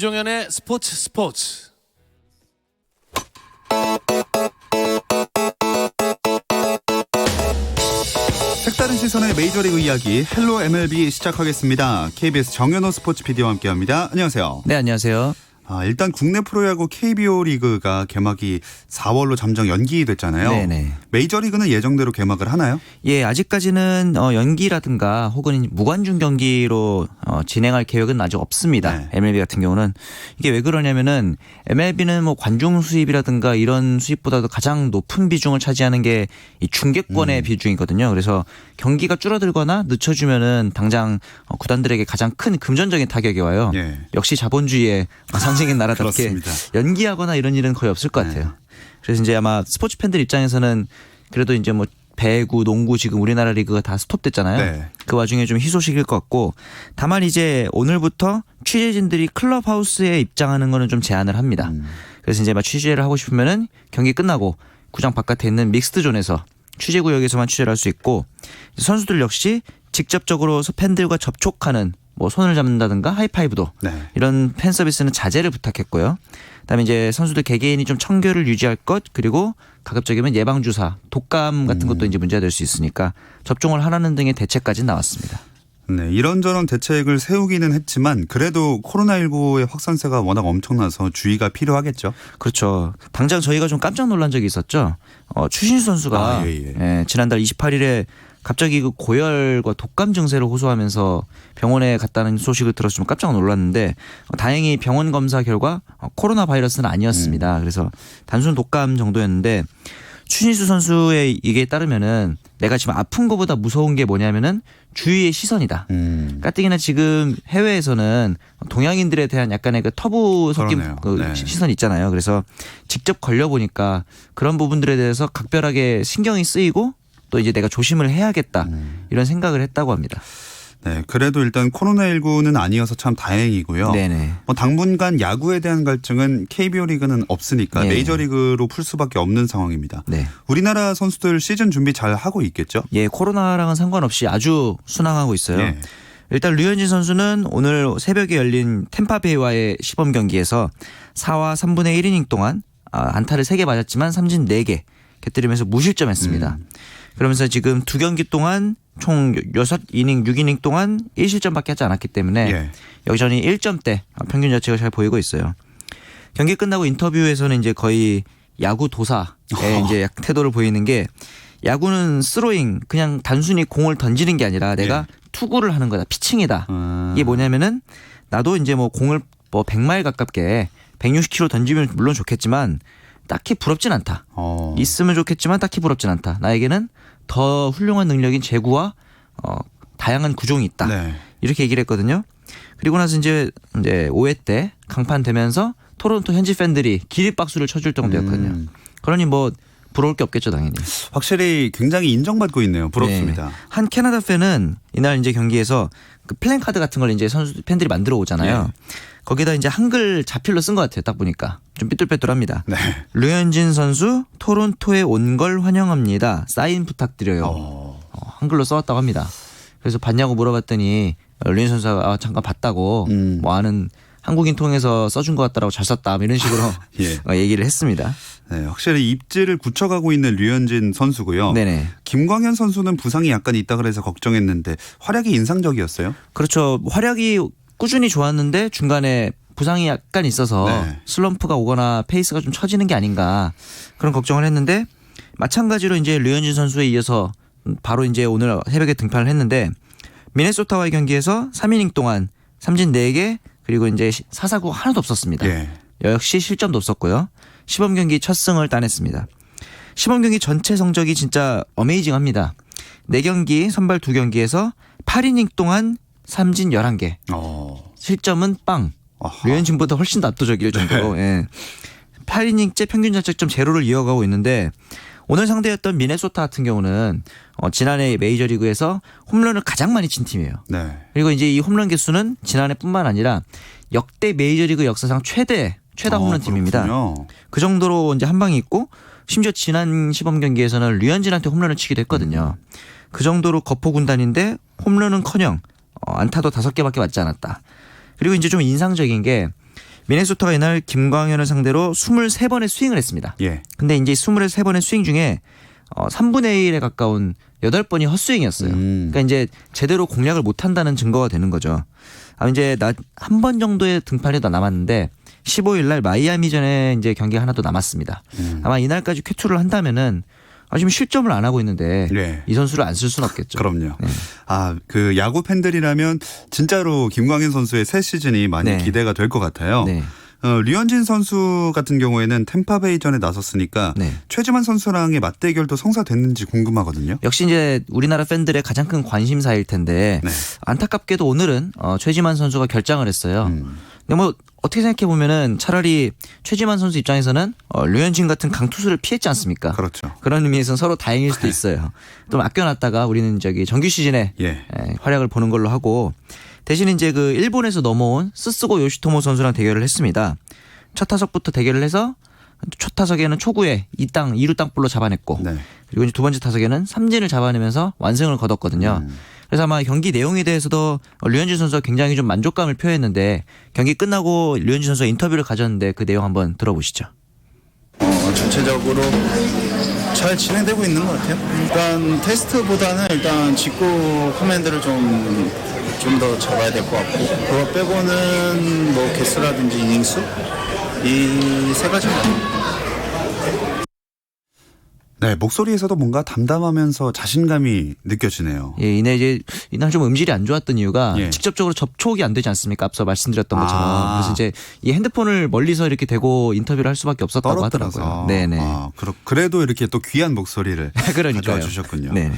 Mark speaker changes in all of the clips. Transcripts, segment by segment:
Speaker 1: 김종현의 스포츠.
Speaker 2: 색다른 시선의 메이저리그 이야기 헬로 MLB 시작하겠습니다. KBS 정현호 스포츠 PD와 함께합니다. 안녕하세요.
Speaker 3: 네, 안녕하세요.
Speaker 2: 일단 국내 프로야구 KBO 리그가 개막이 4월로 잠정 연기됐잖아요.
Speaker 3: 네네.
Speaker 2: 메이저리그는 예정대로 개막을 하나요?
Speaker 3: 예, 아직까지는 연기라든가 혹은 무관중 경기로 진행할 계획은 아직 없습니다.
Speaker 2: 네.
Speaker 3: MLB 같은 경우는 이게 왜 그러냐면은 MLB는 뭐 관중 수입이라든가 이런 수입보다도 가장 높은 비중을 차지하는 게 이 중계권의 비중이거든요. 그래서 경기가 줄어들거나 늦춰지면은 당장 구단들에게 가장 큰 금전적인 타격이 와요.
Speaker 2: 예.
Speaker 3: 역시 자본주의의 상징인 나라답게
Speaker 2: 그렇습니다.
Speaker 3: 연기하거나 이런 일은 거의 없을 것 같아요. 그래서 이제 아마 스포츠 팬들 입장에서는 그래도 이제 뭐 배구, 농구 지금 우리나라 리그가 다 스톱됐잖아요.
Speaker 2: 네.
Speaker 3: 그 와중에 좀 희소식일 것 같고 다만 이제 오늘부터 취재진들이 클럽하우스에 입장하는 거는 좀 제한을 합니다. 그래서 이제 막 취재를 하고 싶으면은 경기 끝나고 구장 바깥에 있는 믹스드 존에서 취재 구역에서만 취재를 할 수 있고 선수들 역시 직접적으로 팬들과 접촉하는 뭐 손을 잡는다든가 하이파이브도
Speaker 2: 네.
Speaker 3: 이런 팬 서비스는 자제를 부탁했고요. 그다음에 이제 선수들 개개인이 좀 청결을 유지할 것 그리고 가급적이면 예방 주사, 독감 같은 것도 이제 문제가 될 수 있으니까 접종을 하라는 등의 대책까지 나왔습니다.
Speaker 2: 네, 이런저런 대책을 세우기는 했지만 그래도 코로나19의 확산세가 워낙 엄청나서 주의가 필요하겠죠.
Speaker 3: 그렇죠. 당장 저희가 좀 깜짝 놀란 적이 있었죠. 추신수 선수가 예, 지난달 28일에 갑자기 그 고열과 독감 증세를 호소하면서 병원에 갔다는 소식을 들어서 좀 깜짝 놀랐는데 다행히 병원 검사 결과 코로나 바이러스는 아니었습니다. 그래서 단순 독감 정도였는데 추신수 선수의 얘기에 따르면은 내가 지금 아픈 것보다 무서운 게 뭐냐면은 주위의 시선이다. 가뜩이나 지금 해외에서는 동양인들에 대한 약간의 그 터부 섞인 그 시선 있잖아요. 그래서 직접 걸려보니까 그런 부분들에 대해서 각별하게 신경이 쓰이고 또 이제 내가 조심을 해야겠다 이런 생각을 했다고 합니다.
Speaker 2: 네, 그래도 일단 코로나19는 아니어서 참 다행이고요.
Speaker 3: 네네.
Speaker 2: 당분간 야구에 대한 갈증은 KBO 리그는 없으니까
Speaker 3: 네.
Speaker 2: 메이저리그로 풀 수밖에 없는 상황입니다.
Speaker 3: 네.
Speaker 2: 우리나라 선수들 시즌 준비 잘 하고 있겠죠?
Speaker 3: 예, 코로나랑은 상관없이 아주 순항하고 있어요.
Speaker 2: 예.
Speaker 3: 일단 류현진 선수는 오늘 새벽에 열린 템파베이와의 시범 경기에서 4와 3분의 1이닝 동안 안타를 3개 맞았지만 삼진 4개 곁들이면서 무실점했습니다. 그러면서 지금 2경기 동안 총 6이닝 6이닝 동안 1실점밖에 하지 않았기 때문에
Speaker 2: 예.
Speaker 3: 여전히 1점대 평균 자체가 잘 보이고 있어요. 경기 끝나고 인터뷰에서는 이제 거의 야구 도사의 이제 태도를 보이는 게 야구는 스로잉 그냥 단순히 공을 던지는 게 아니라 내가 투구를 하는 거다. 피칭이다. 이게 뭐냐면은 나도 이제 뭐 공을 뭐 100마일 가깝게 160km 던지면 물론 좋겠지만 딱히 부럽진 않다. 있으면 좋겠지만 딱히 부럽진 않다. 나에게는 더 훌륭한 능력인 제구와 다양한 구종이 있다.
Speaker 2: 네.
Speaker 3: 이렇게 얘기를 했거든요. 그리고 나서 이제 5회 때 강판되면서 토론토 현지 팬들이 기립박수를 쳐줄 정도였거든요. 그러니 뭐 부러울 게 없겠죠, 당연히.
Speaker 2: 확실히 굉장히 인정받고 있네요. 부럽습니다.
Speaker 3: 네. 한 캐나다 팬은 이날 이제 경기에서 그 플랜카드 같은 걸 이제 선수 팬들이 만들어 오잖아요. 거기다 이제 한글 자필로 쓴 것 같아요. 딱 보니까 좀 삐뚤빼뚤합니다.
Speaker 2: 네.
Speaker 3: 류현진 선수 토론토에 온 걸 환영합니다. 사인 부탁드려요. 한글로 써왔다고 합니다. 그래서 봤냐고 물어봤더니 류현진 선수가 잠깐 봤다고 뭐 아는 한국인 통해서 써준 것 같다라고 잘 썼다 이런 식으로 얘기를 했습니다.
Speaker 2: 네, 확실히 입지를 굳혀가고 있는 류현진 선수고요.
Speaker 3: 네네.
Speaker 2: 김광현 선수는 부상이 약간 있다 그래서 걱정했는데 활약이 인상적이었어요.
Speaker 3: 그렇죠. 활약이 꾸준히 좋았는데 중간에 부상이 약간 있어서 슬럼프가 오거나 페이스가 좀 처지는 게 아닌가 그런 걱정을 했는데 마찬가지로 이제 류현진 선수에 이어서 바로 이제 오늘 새벽에 등판을 했는데 미네소타와의 경기에서 3이닝 동안 삼진 4개 그리고 이제 사사구 하나도 없었습니다. 역시 실점도 없었고요. 시범 경기 첫 승을 따냈습니다. 시범 경기 전체 성적이 진짜 어메이징합니다. 4경기 선발 2경기에서 8이닝 동안 삼진 11개. 실점은 빵. 류현진보다 훨씬 더 압도적일 정도로. 예. 8이닝째 평균 자책점 제로를 이어가고 있는데 오늘 상대였던 미네소타 같은 경우는 지난해 메이저리그에서 홈런을 가장 많이 친 팀이에요. 그리고 이제 이 홈런 개수는 지난해뿐만 아니라 역대 메이저리그 역사상 최다 홈런 팀입니다. 그 정도로 이제 한 방이 있고 심지어 지난 시범 경기에서는 류현진한테 홈런을 치기도 했거든요. 그 정도로 거포 군단인데 홈런은커녕 안타도 5개밖에 맞지 않았다. 그리고 이제 좀 인상적인 게 미네소타가 이날 김광현을 상대로 23번의 스윙을 했습니다.
Speaker 2: 예.
Speaker 3: 근데 이제 23번의 스윙 중에 3분의 1에 가까운 8번이 헛스윙이었어요. 그러니까 이제 제대로 공략을 못 한다는 증거가 되는 거죠. 이제 한 번 정도의 등판이 더 남았는데 15일 날 마이애미전에 이제 경기가 하나 더 남았습니다. 아마 이날까지 쾌투를 한다면은 지금 실점을 안 하고 있는데
Speaker 2: 네.
Speaker 3: 이 선수를 안 쓸 수는 없겠죠.
Speaker 2: 그럼요.
Speaker 3: 네.
Speaker 2: 그 야구 팬들이라면 진짜로 김광현 선수의 새 시즌이 많이
Speaker 3: 네.
Speaker 2: 기대가 될 것 같아요.
Speaker 3: 네.
Speaker 2: 류현진 선수 같은 경우에는 템파베이전에 나섰으니까
Speaker 3: 네.
Speaker 2: 최지만 선수랑의 맞대결도 성사됐는지 궁금하거든요.
Speaker 3: 역시 이제 우리나라 팬들의 가장 큰 관심사일 텐데
Speaker 2: 네.
Speaker 3: 안타깝게도 오늘은 최지만 선수가 결장을 했어요. 근데 뭐 어떻게 생각해 보면은 차라리 최지만 선수 입장에서는 류현진 같은 강투수를 피했지 않습니까?
Speaker 2: 그렇죠.
Speaker 3: 그런 의미에서는 서로 다행일 수도 있어요. 좀 아껴놨다가 우리는 정규 시즌에
Speaker 2: 예.
Speaker 3: 활약을 보는 걸로 하고 대신 이제 그 일본에서 넘어온 스스고 요시토모 선수랑 대결을 했습니다. 첫 타석부터 대결을 해서 첫 타석에는 초구에 2루 땅볼로 잡아냈고
Speaker 2: 네.
Speaker 3: 그리고 이제 두 번째 타석에는 삼진을 잡아내면서 완승을 거뒀거든요. 그래서 아마 경기 내용에 대해서도 류현진 선수가 굉장히 좀 만족감을 표했는데 경기 끝나고 류현진 선수가 인터뷰를 가졌는데 그 내용 한번 들어보시죠.
Speaker 4: 전체적으로 잘 진행되고 있는 것 같아요. 일단 테스트보다는 일단 직구 커맨드를 좀 더 잡아야 될 것 같고 그거 빼고는 뭐 개수라든지 이닝수 이 세 가지만.
Speaker 2: 네, 목소리에서도 뭔가 담담하면서 자신감이 느껴지네요.
Speaker 3: 예, 이날 좀 음질이 안 좋았던 이유가
Speaker 2: 예.
Speaker 3: 직접적으로 접촉이 안 되지 않습니까? 앞서 말씀드렸던 것처럼. 그래서 이제 이 핸드폰을 멀리서 이렇게 대고 인터뷰를 할 수밖에 없었다고
Speaker 2: 떨어뜨려서.
Speaker 3: 하더라고요. 네네.
Speaker 2: 그래도 이렇게 또 귀한 목소리를
Speaker 3: 그러니까요.
Speaker 2: 가져와 주셨군요.
Speaker 3: 네.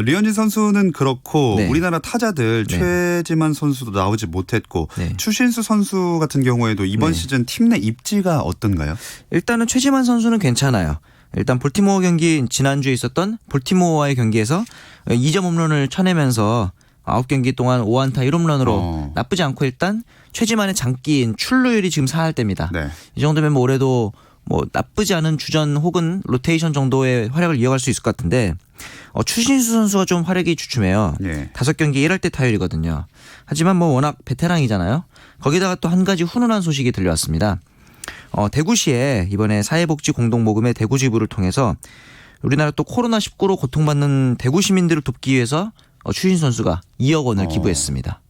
Speaker 2: 류현진 선수는 그렇고
Speaker 3: 네.
Speaker 2: 우리나라 타자들
Speaker 3: 네.
Speaker 2: 최지만 선수도 나오지 못했고
Speaker 3: 네.
Speaker 2: 추신수 선수 같은 경우에도 이번
Speaker 3: 네.
Speaker 2: 시즌 팀 내 입지가 어떤가요?
Speaker 3: 일단은 최지만 선수는 괜찮아요. 일단 볼티모어 경기 지난주에 있었던 볼티모어와의 경기에서 2점 홈런을 쳐내면서 9경기 동안 5안타 1홈런으로 나쁘지 않고 일단 최지만의 장기인 출루율이 지금 4할대입니다.
Speaker 2: 네.
Speaker 3: 이 정도면 뭐 올해도 뭐 나쁘지 않은 주전 혹은 로테이션 정도의 활약을 이어갈 수 있을 것 같은데 추신수 선수가 좀 활약이 주춤해요.
Speaker 2: 예.
Speaker 3: 5경기 1할대 타율이거든요. 하지만 뭐 워낙 베테랑이잖아요. 거기다가 또 한 가지 훈훈한 소식이 들려왔습니다. 대구시에 이번에 사회복지 공동모금의 대구 지부를 통해서 우리나라 또 코로나19로 고통받는 대구 시민들을 돕기 위해서 추신수 선수가 2억 원을 기부했습니다.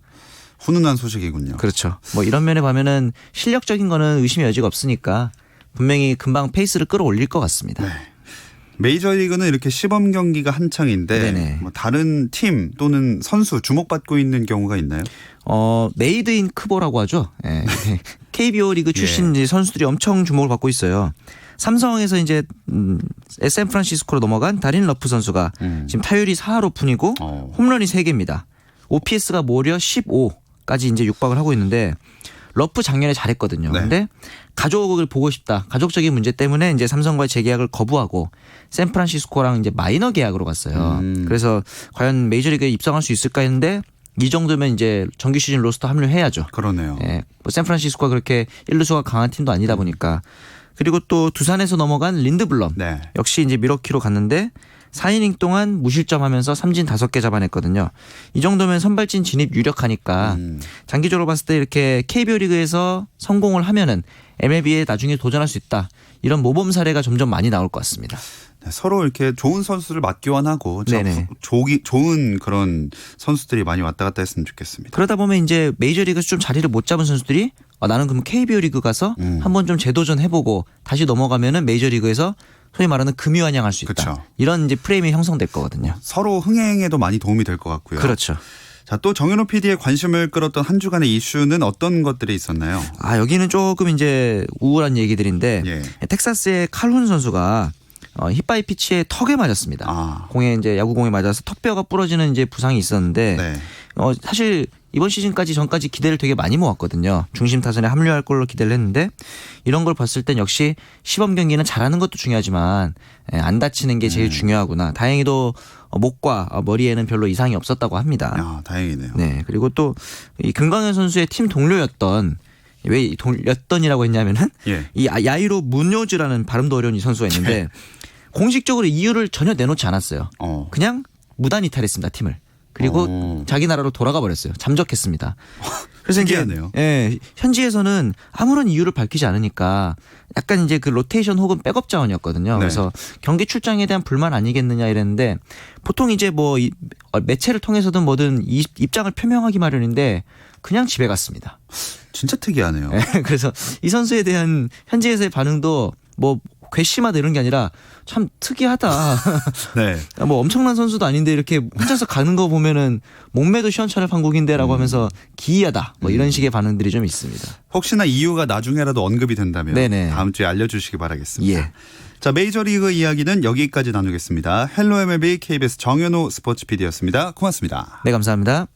Speaker 2: 훈훈한 소식이군요.
Speaker 3: 그렇죠. 뭐 이런 면에 보면은 실력적인 거는 의심의 여지가 없으니까 분명히 금방 페이스를 끌어올릴 것 같습니다.
Speaker 2: 네. 메이저리그는 이렇게 시범 경기가 한창인데
Speaker 3: 네네.
Speaker 2: 뭐 다른 팀 또는 선수 주목받고 있는 경우가 있나요?
Speaker 3: 메이드 인 크보라고 하죠. 예. KBO 리그 출신
Speaker 2: 예.
Speaker 3: 선수들이 엄청 주목을 받고 있어요. 삼성에서 이제 샌프란시스코로 넘어간 다린 러프 선수가 지금 타율이 4할 5푼이고 홈런이 3개입니다. OPS가 무려 15까지 이제 육박을 하고 있는데 러프 작년에 잘했거든요.
Speaker 2: 네.
Speaker 3: 근데 가족을 보고 싶다. 가족적인 문제 때문에 이제 삼성과의 재계약을 거부하고 샌프란시스코랑 이제 마이너 계약으로 갔어요. 그래서 과연 메이저리그에 입성할 수 있을까 했는데 이 정도면 이제 정규 시즌 로스터 합류해야죠.
Speaker 2: 그러네요.
Speaker 3: 예, 뭐 샌프란시스코가 그렇게 1루수가 강한 팀도 아니다 보니까. 그리고 또 두산에서 넘어간 린드블럼
Speaker 2: 네.
Speaker 3: 역시 이제 미러키로 갔는데 4이닝 동안 무실점하면서 삼진 5개 잡아냈거든요. 이 정도면 선발진 진입 유력하니까 장기적으로 봤을 때 이렇게 KBO 리그에서 성공을 하면은 MLB에 나중에 도전할 수 있다. 이런 모범 사례가 점점 많이 나올 것 같습니다.
Speaker 2: 네, 서로 이렇게 좋은 선수를 맞교환하고
Speaker 3: 네네.
Speaker 2: 좋은 그런 선수들이 많이 왔다 갔다 했으면 좋겠습니다.
Speaker 3: 그러다 보면 이제 메이저리그에서 좀 자리를 못 잡은 선수들이 나는 그럼 KBO 리그 가서 한번 좀 재도전 해보고 다시 넘어가면은 메이저리그에서 소위 말하는 금유환영할 수 있다.
Speaker 2: 그렇죠.
Speaker 3: 이런 이제 프레임이 형성될 거거든요.
Speaker 2: 서로 흥행에도 많이 도움이 될 것 같고요.
Speaker 3: 그렇죠.
Speaker 2: 자, 또 정현호 PD의 관심을 끌었던 한 주간의 이슈는 어떤 것들이 있었나요?
Speaker 3: 여기는 조금 이제 우울한 얘기들인데
Speaker 2: 예.
Speaker 3: 텍사스의 칼훈 선수가 힙바이 피치에 턱에 맞았습니다. 공에 이제 야구공에 맞아서 턱뼈가 부러지는 이제 부상이 있었는데
Speaker 2: 네.
Speaker 3: 사실 이번 시즌까지 전까지 기대를 되게 많이 모았거든요. 중심 타선에 합류할 걸로 기대를 했는데 이런 걸 봤을 땐 역시 시범 경기는 잘하는 것도 중요하지만 안 다치는 게 제일 중요하구나. 다행히도 목과 머리에는 별로 이상이 없었다고 합니다.
Speaker 2: 다행이네요.
Speaker 3: 네. 그리고 또 이 김광현 선수의 팀 동료였던 왜 동료였던이라고 했냐면은
Speaker 2: 예.
Speaker 3: 이 야이로 무뇨즈라는 발음도 어려운 이 선수가 있는데 공식적으로 이유를 전혀 내놓지 않았어요. 그냥 무단 이탈했습니다, 팀을. 그리고 자기 나라로 돌아가 버렸어요. 잠적했습니다. 그래서
Speaker 2: 신기하네요.
Speaker 3: 이제 현지에서는 아무런 이유를 밝히지 않으니까 약간 이제 그 로테이션 혹은 백업 자원이었거든요.
Speaker 2: 네.
Speaker 3: 그래서 경기 출장에 대한 불만 아니겠느냐 이랬는데 보통 이제 뭐 매체를 통해서든 뭐든 입장을 표명하기 마련인데 그냥 집에 갔습니다.
Speaker 2: 진짜 특이하네요.
Speaker 3: 그래서 이 선수에 대한 현지에서의 반응도 뭐 괘씸하다 이런 게 아니라 참 특이하다.
Speaker 2: 네.
Speaker 3: 뭐 엄청난 선수도 아닌데 이렇게 혼자서 가는 거 보면은 목매도 시원찮을 판국인데라고 하면서 기이하다. 뭐 이런 식의 반응들이 좀 있습니다.
Speaker 2: 혹시나 이유가 나중에라도 언급이 된다면
Speaker 3: 네네.
Speaker 2: 다음 주에 알려주시기 바라겠습니다.
Speaker 3: 예.
Speaker 2: 자, 메이저리그 이야기는 여기까지 나누겠습니다. 헬로 MLB KBS 정현호 스포츠 PD였습니다. 고맙습니다.
Speaker 3: 네, 감사합니다.